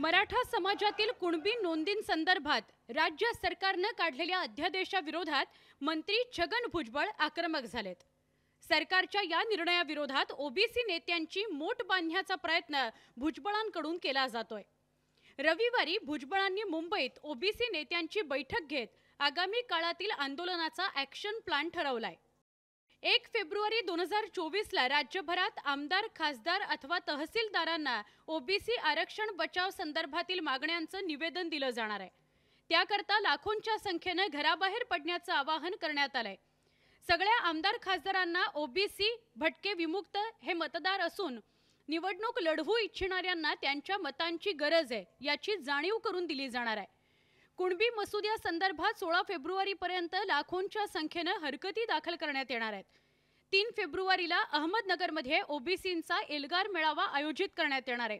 मराठा समाजातील कुणबी नोंदींसंदर्भात राज्य सरकारने काढलेल्या अध्यादेशाविरोधात मंत्री छगन भुजबळ आक्रमक झालेत। सरकारच्या या निर्णयाविरोधात ओबीसी नेत्यांची मोट बांधण्याचा प्रयत्न भुजबळांकडून केला जातोय। रविवारी भुजबळांनी मुंबईत ओबीसी नेत्यांची बैठक घेत आगामी काळातील आंदोलनाचा ॲक्शन प्लॅन ठरवलाय। 1 फेब्रुवारी 2024 ला राज्यभरात आमदार, खासदार अथवा तहसीलदारांना ओबीसी आरक्षण बचाव संदर्भातील मागण्यांचं निवेदन दिलं जाणार आहे। त्याकरता लाखोंच्या संख्येने घराबाहेर पडण्याचं आवाहन करण्यात आलंय। सगळ्या आमदार खासदारांना ओबीसी, भटके, विमुक्त हे मतदार असून निवडणूक लढवू इच्छिणाऱ्यांना त्यांच्या मतांची गरज आहे याची जाणीव करून दिली जाणार आहे। कुणबी मसुद्या संदर्भात 16 फेब्रुवारी पर्यंत लाखोंच्या संख्येने हरकती दाखल करण्यात येणार आहेत। 3 फेब्रुवारीला अहमदनगरमध्ये ओबीसींचा एल्गार मेळावा आयोजित करण्यात येणार आहे।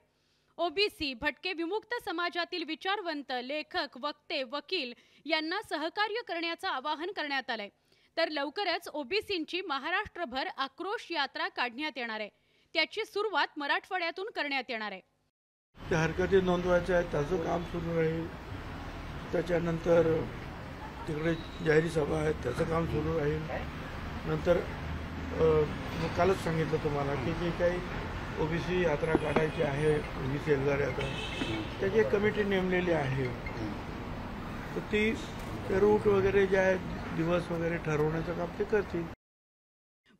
ओबीसी, भटके, विमुक्त समाजातील विचारवंत, लेखक, वक्ते, वकील यांना सहकार्य करण्याचं आवाहन करण्यात आलंय। तर लवकरच ओबीसींची महाराष्ट्रभर आक्रोश यात्रा काढण्यात येणार आहे। त्याची सुरुवात मराठवाड्यातून करण्यात येणार आहे। त्या हरकती नोंदवायच्या आहेत, त्याचं काम सुरू राहील। त्याच्यानंतर तिकडे जाहीर सभा आहेत, त्याचं काम सुरू राहील। नंतर कालच सांगितलं तुम्हाला की जे काही ओबीसी यात्रा काढायची आहे, ओबीसी एल्गार यात्रा, त्याची एक कमिटी नेमलेली आहे। तर ती रूट वगैरे जे आहे, दिवस वगैरे ठरवण्याचं काम ते करतील।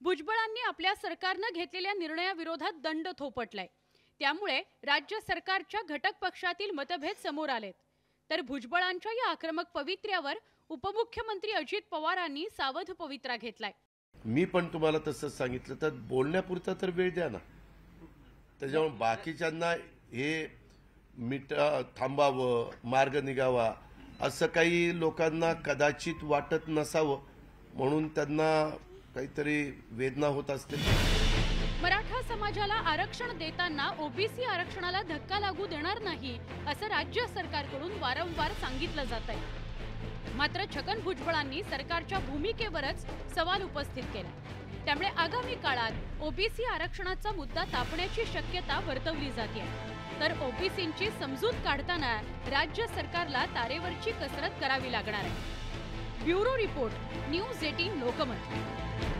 भुजबळांनी आपल्या सरकारने घेतलेल्या निर्णयाविरोधात दंड थोपटलाय। त्यामुळे राज्य सरकारच्या घटक पक्षातील मतभेद समोर आलेत। तर भुजबळांच्या या आक्रमक पवित्र्यावर उपमुख्यमंत्री अजित पवारांनी सावध पवित्रा घेतलाय। मी पण तुम्हाला तसंच सांगितलं, तर बोलण्यापुरता तर वेळ द्या ना। त्याच्यामुळे बाकीच्यांना हे थांबावं, मार्ग निघावा असं काही लोकांना कदाचित वाटत नसावं, म्हणून त्यांना काहीतरी वेदना होत असतील। मराठा समाजाला आरक्षण देताना ओबीसी आरक्षणाला धक्का लागू देणार नाही असं राज्य सरकारकडून वारंवार सांगितलं जात आहे। मात्र छगन भुजबळांनी सरकारच्या भूमिकेवरच सवाल उपस्थित केला। त्यामुळे आगामी काळात ओबीसी आरक्षणाचा मुद्दा तापण्याची शक्यता वर्तवली जाते। तर ओबीसींची समजूत काढताना राज्य सरकारला तारेवरची कसरत करावी लागणार आहे। Bureau report, news 18 Lokmat.